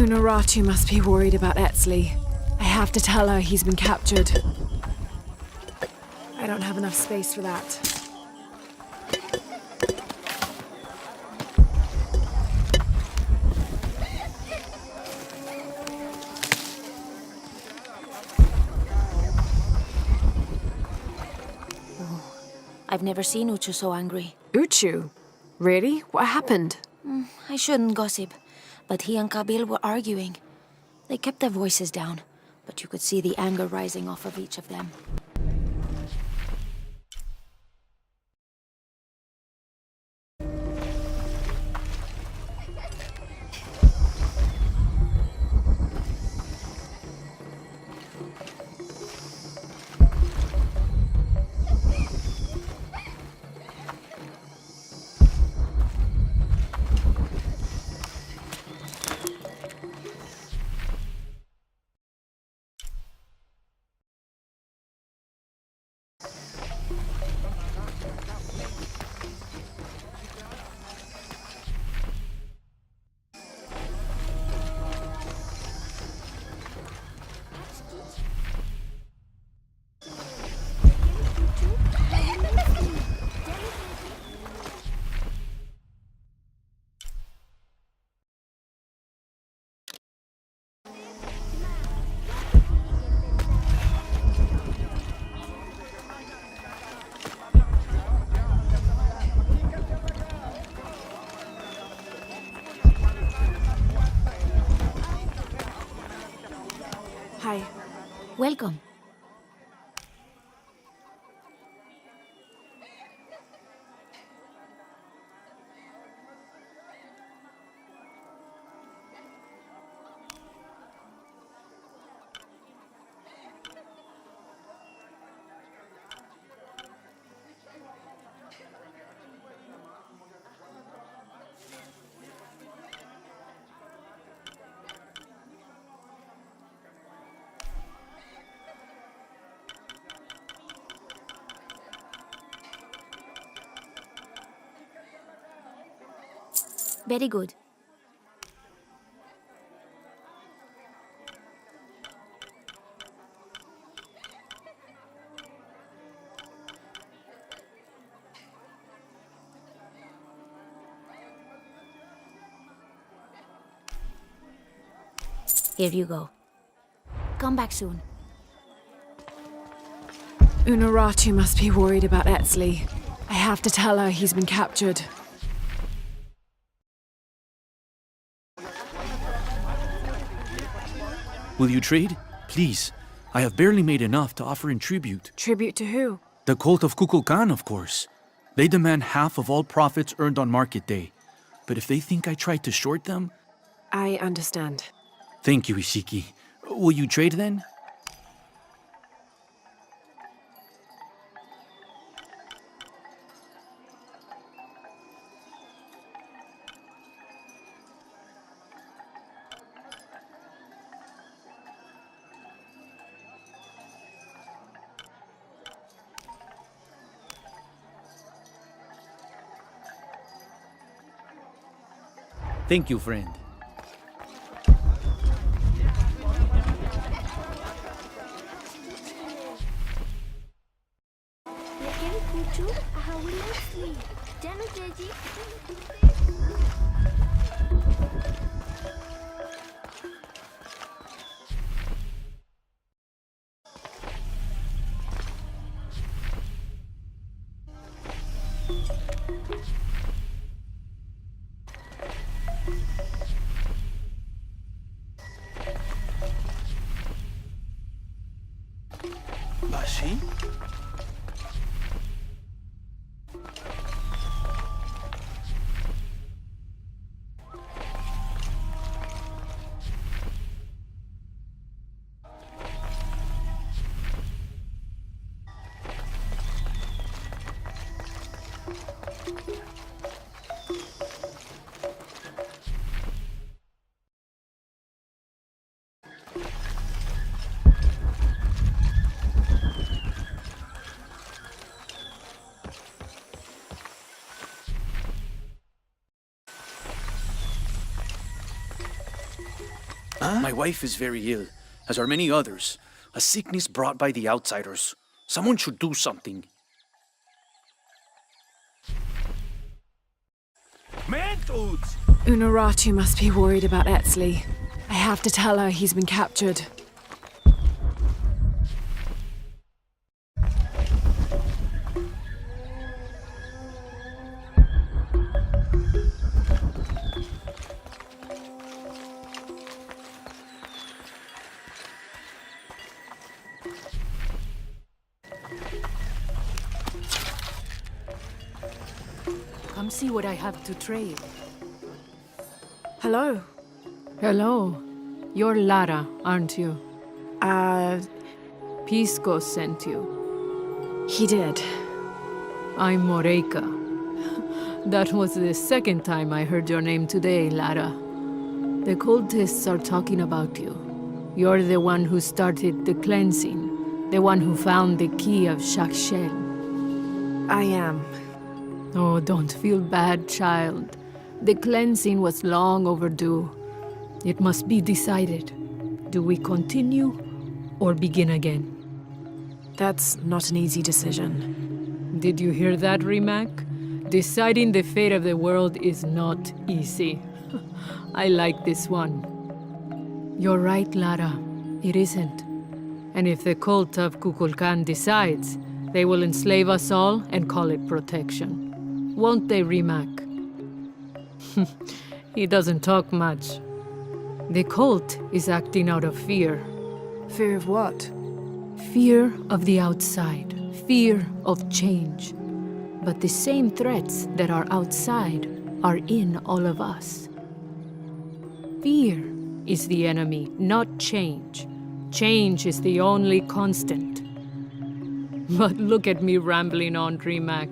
Unuratu must be worried about Etzli. I have to tell her he's been captured. I don't have enough space for that. I've never seen Uchu so angry. Uchu? Really? What happened? I shouldn't gossip, but he and Kabil were arguing. They kept their voices down, but you could see the anger rising off of each of them. Hi. Welcome. Very good. Here you go. Come back soon. Unuratu must be worried about Etzli. I have to tell her he's been captured. Will you trade? Please. I have barely made enough to offer in tribute. Tribute to who? The cult of Kukulkan, of course. They demand half of all profits earned on market day. But if they think I tried to short them... I understand. Thank you, Ishiki. Will you trade then? Thank you, friend. Bashi? My wife is very ill, as are many others. A sickness brought by the outsiders. Someone should do something. Manfoods! Unuratu must be worried about Etsley. I have to tell her he's been captured. Come see what I have to trade. Hello. Hello. You're Lara, aren't you? Uh, Pisco sent you. he did. I'm Moreika. That was the second time I heard your name today, Lara. The cultists are talking about you. You're the one who started the cleansing, the one who found the key of Shakshel. I am. Oh, don't feel bad, child. The cleansing was long overdue. It must be decided. Do we continue or begin again? That's not an easy decision. Did you hear that, Rimac? Deciding the fate of the world is not easy. I like this one. You're right, Lara. It isn't. And if the cult of Kukulkan decides, they will enslave us all and call it protection. Won't they, Rimac? He doesn't talk much. The cult is acting out of fear. Fear of what? Fear of the outside. Fear of change. But the same threats that are outside are in all of us. Fear is the enemy, not change. Change is the only constant. But look at me rambling on, Rimac.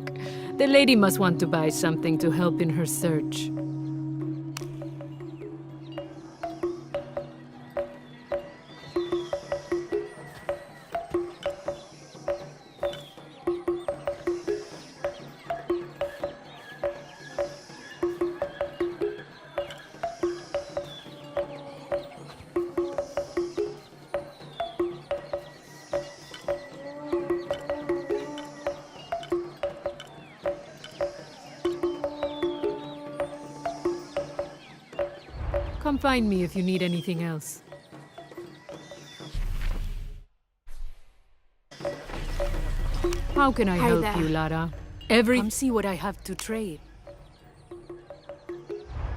The lady must want to buy something to help in her search. Come find me if you need anything else. How can I Hi help there. you, Lara? Come see what I have to trade.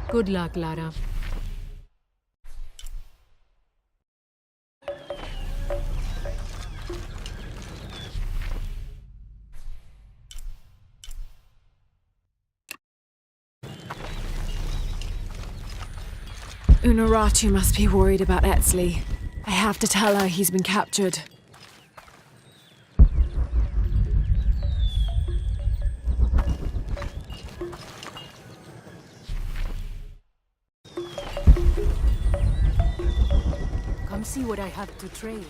Good luck, Lara. Unuratu must be worried about Etsley. I have to tell her he's been captured. Come see what I have to trade.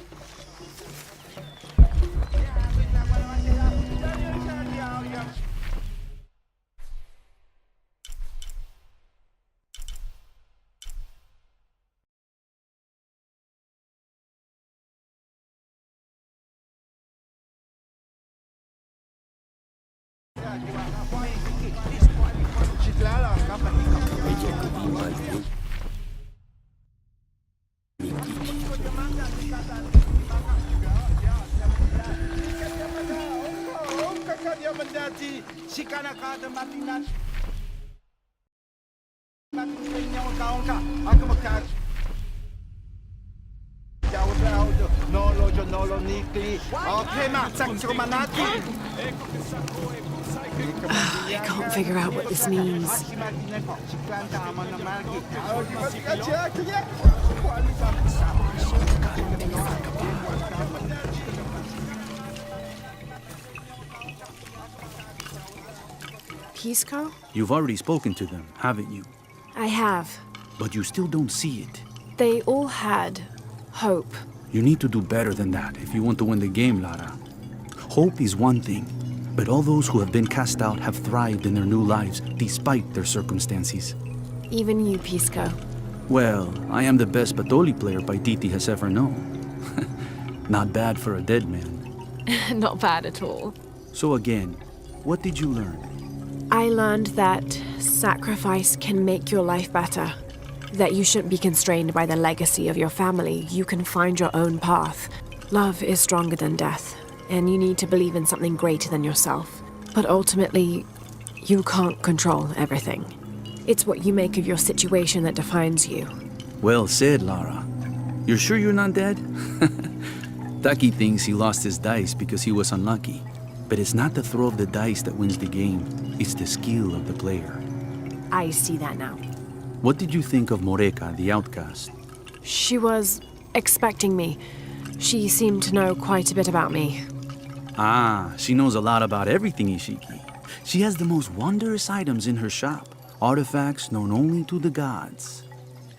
I can't figure out what this means. Pisco? You've already spoken to them, haven't you? I have. But you still don't see it. They all had hope. You need to do better than that if you want to win the game, Lara. Hope is one thing, but all those who have been cast out have thrived in their new lives despite their circumstances. Even you, Pisco. Well, I am the best Batoli player Paititi has ever known. Not bad for a dead man. Not bad at all. So again, what did you learn? I learned that sacrifice can make your life better. That you shouldn't be constrained by the legacy of your family. You can find your own path. Love is stronger than death, and you need to believe in something greater than yourself. But ultimately, you can't control everything. It's what you make of your situation that defines you. Well said, Lara. You're sure you're not dead? Taki thinks he lost his dice because he was unlucky. But it's not the throw of the dice that wins the game. It's the skill of the player. I see that now. What did you think of Moreka, the outcast? She was expecting me. She seemed to know quite a bit about me. Ah, she knows a lot about everything, Ishiki. She has the most wondrous items in her shop. Artifacts known only to the gods.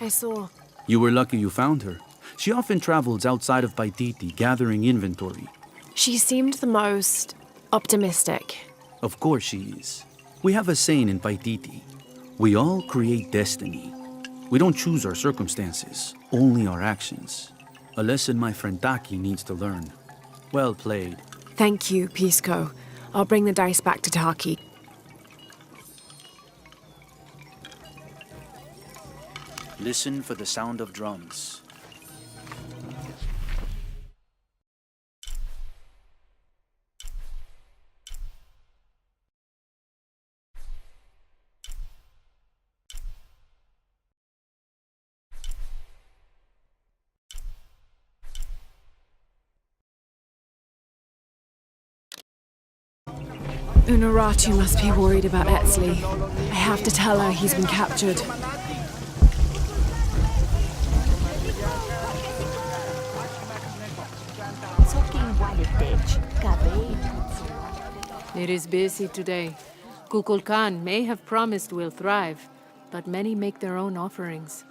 I saw. You were lucky you found her. She often travels outside of Paititi, gathering inventory. She seemed the most optimistic. Of course she is. We have a saying in Paititi. We all create destiny. We don't choose our circumstances, only our actions. A lesson my friend Taki needs to learn. Well played. Thank you, Pisco. I'll bring the dice back to Taki. Listen for the sound of drums. Unuratu must be worried about Etzli. I have to tell her he's been captured. It is busy today. Kukulkan may have promised we'll thrive, but many make their own offerings.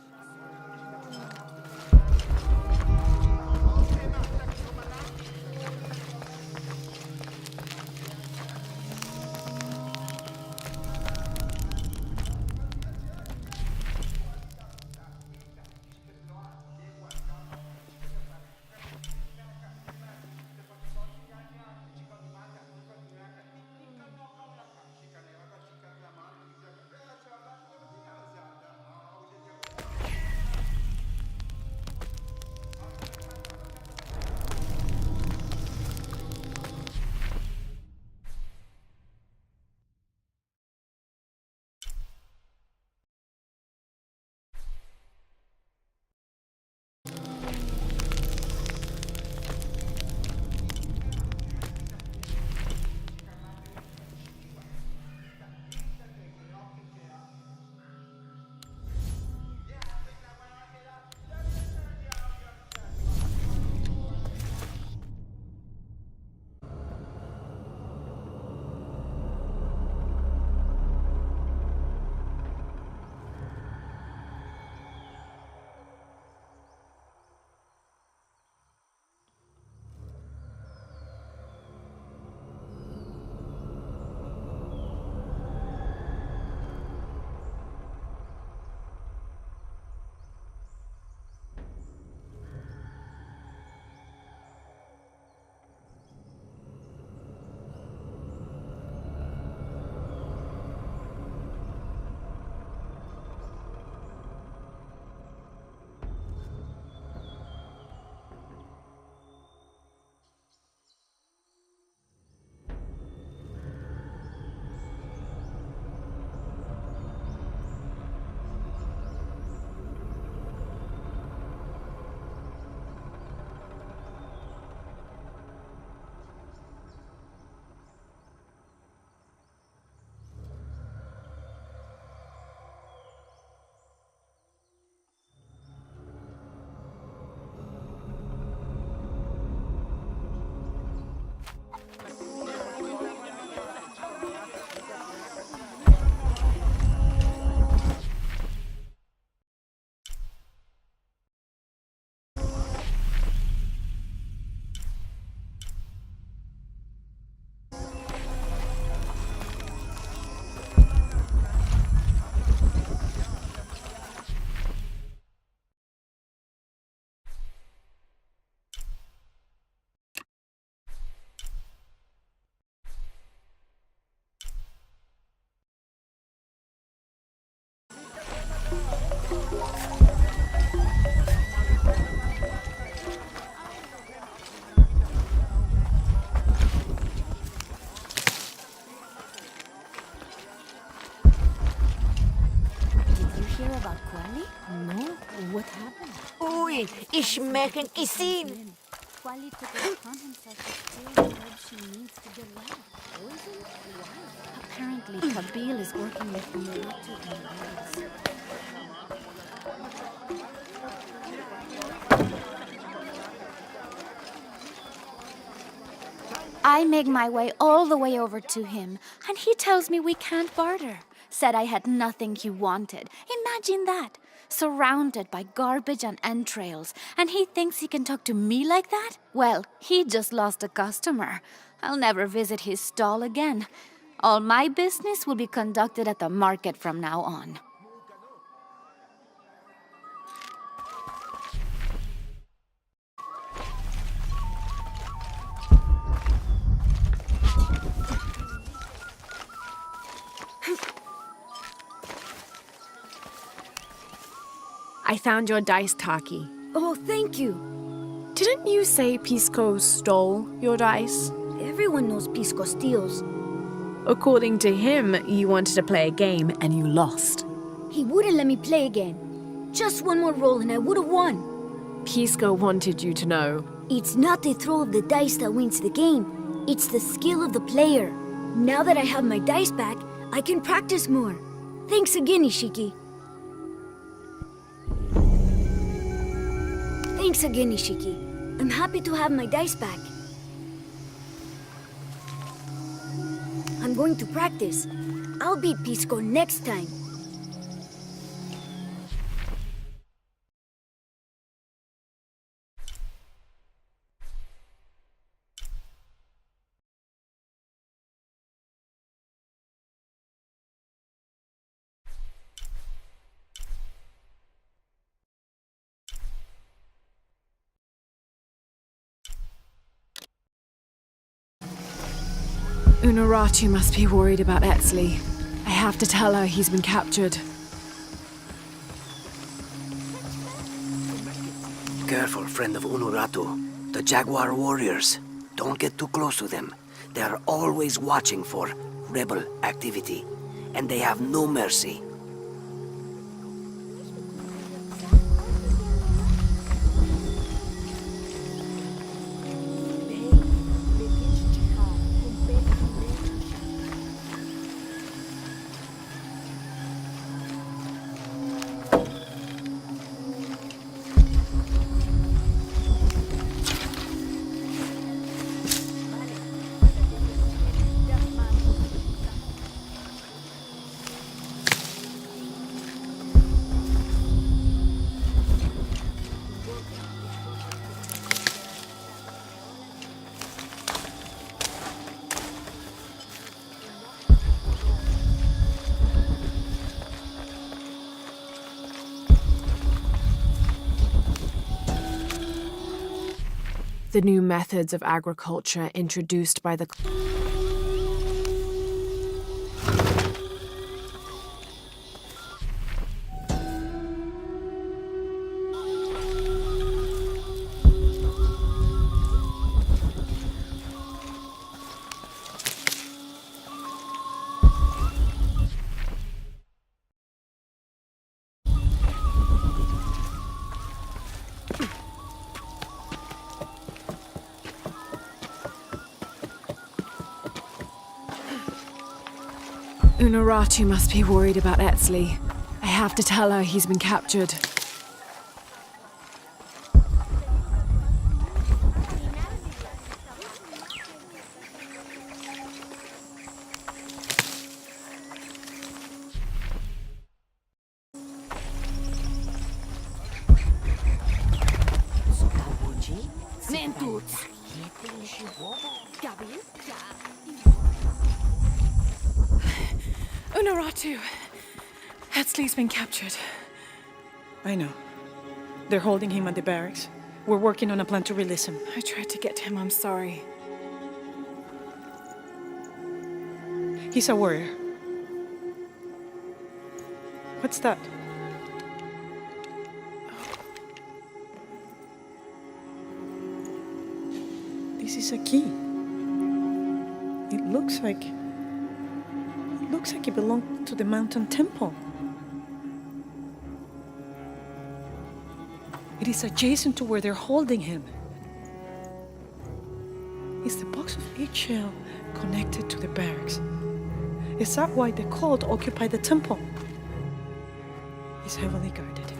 Hey, ich making a scene. Wally took it upon himself to steal the herb she needs to get well. Poison? Why? Apparently, Kabil is working with Unuratu in the woods. I make my way all the way over to him, and he tells me we can't barter. Said I had nothing he wanted. Imagine that. Surrounded by garbage and entrails, and he thinks he can talk to me like that? Well, he just lost a customer. I'll never visit his stall again. All my business will be conducted at the market from now on. I found your dice, Taki. Oh, thank you. Didn't you say Pisco stole your dice? Everyone knows Pisco steals. According to him, you wanted to play a game and you lost. He wouldn't let me play again. Just one more roll and I would have won. Pisco wanted you to know. It's not the throw of the dice that wins the game. It's the skill of the player. Now that I have my dice back, I can practice more. Thanks again, Ishiki. Thanks again, Ishiki. I'm happy to have my dice back. I'm going to practice. I'll beat Pisco next time. Unuratu must be worried about Etzli. I have to tell her he's been captured. Careful, friend of Unuratu. The Jaguar warriors. Don't get too close to them. They are always watching for rebel activity, and they have no mercy. The new methods of agriculture introduced by the... Unuratu must be worried about Etzli. I have to tell her he's been captured. Unuratu! Etzli's been captured. I know. They're holding him at the barracks. We're working on a plan to release him. I tried to get him, I'm sorry. He's a warrior. What's that? This is a key. It looks like it belonged to the mountain temple. It is adjacent to where they're holding him. Is the box of HL connected to the barracks? Is that why the cult occupied the temple? It's heavily guarded.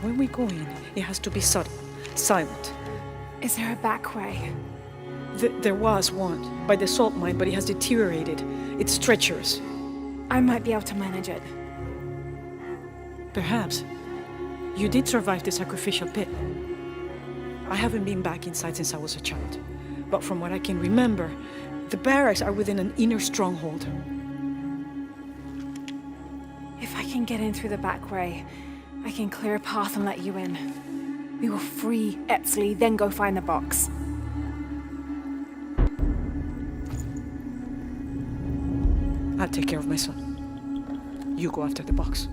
When we go in, it has to be subtle, silent. Is there a back way? There was one by the salt mine, but it has deteriorated. It's treacherous. I might be able to manage it. Perhaps. You did survive the sacrificial pit. I haven't been back inside since I was a child. But from what I can remember, the barracks are within an inner stronghold. If I can get in through the back way, I can clear a path and let you in. We will free Etzli, then go find the box. I'll take care of my son. You go after the box.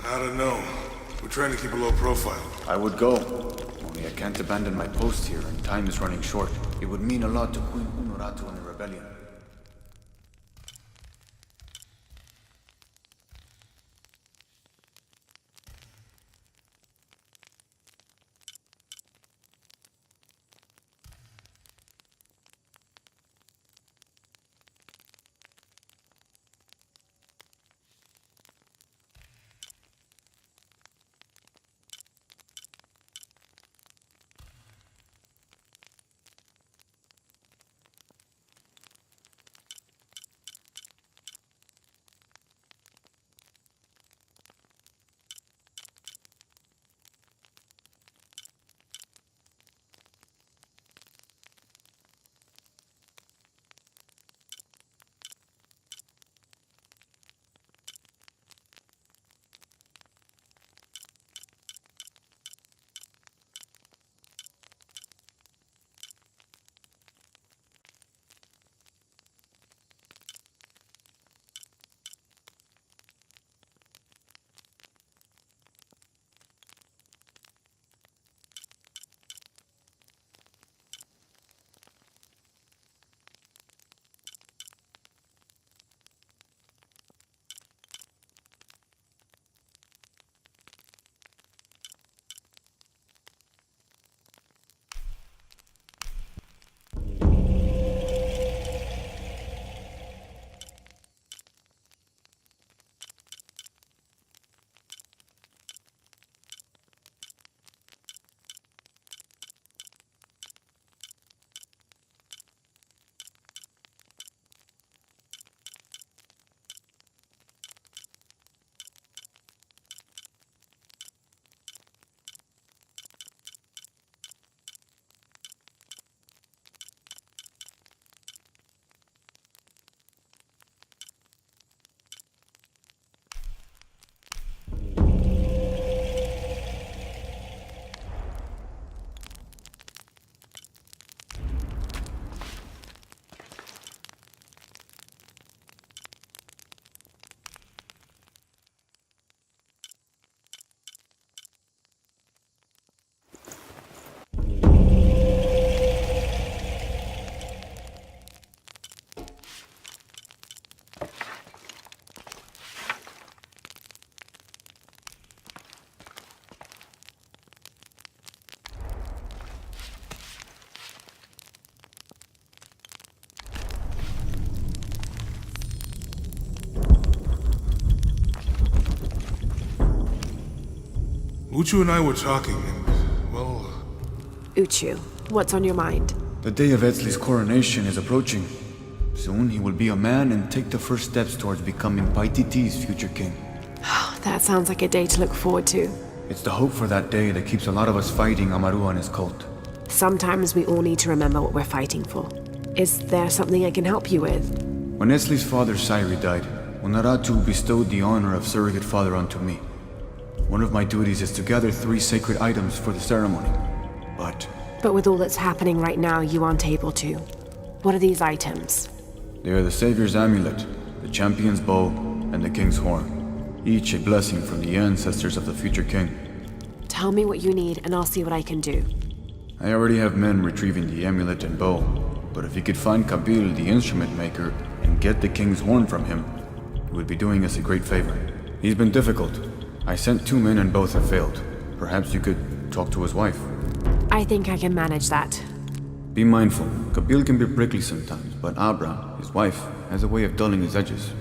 I don't know. We're trying to keep a low profile. I would go. Only I can't abandon my post here, and time is running short. It would mean a lot to Queen Unuratu and the rebellion. Uchu and I were talking, and, well... Uchu, what's on your mind? The day of Etzli's coronation is approaching. Soon he will be a man and take the first steps towards becoming Paititi's future king. That sounds like a day to look forward to. It's the hope for that day that keeps a lot of us fighting Amaru and his cult. Sometimes we all need to remember what we're fighting for. Is there something I can help you with? When Esley's father Sairi died, Unuratu bestowed the honor of surrogate father onto me. One of my duties is to gather 3 sacred items for the ceremony. But with all that's happening right now, you aren't able to. What are these items? They are the Savior's amulet, the champion's bow, and the king's horn. Each a blessing from the ancestors of the future king. Tell me what you need, and I'll see what I can do. I already have men retrieving the amulet and bow, but if you could find Kabil, the instrument maker, and get the king's horn from him, you would be doing us a great favor. He's been difficult. I sent 2 men and both have failed. Perhaps you could talk to his wife. I think I can manage that. Be mindful. Kabil can be prickly sometimes, but Abra, his wife, has a way of dulling his edges.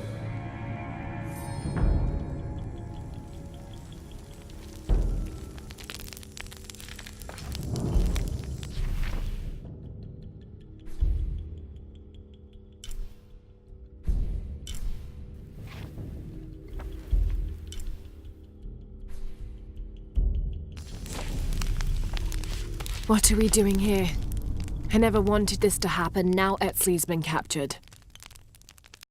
What are we doing here? I never wanted this to happen. Now Etzley's been captured.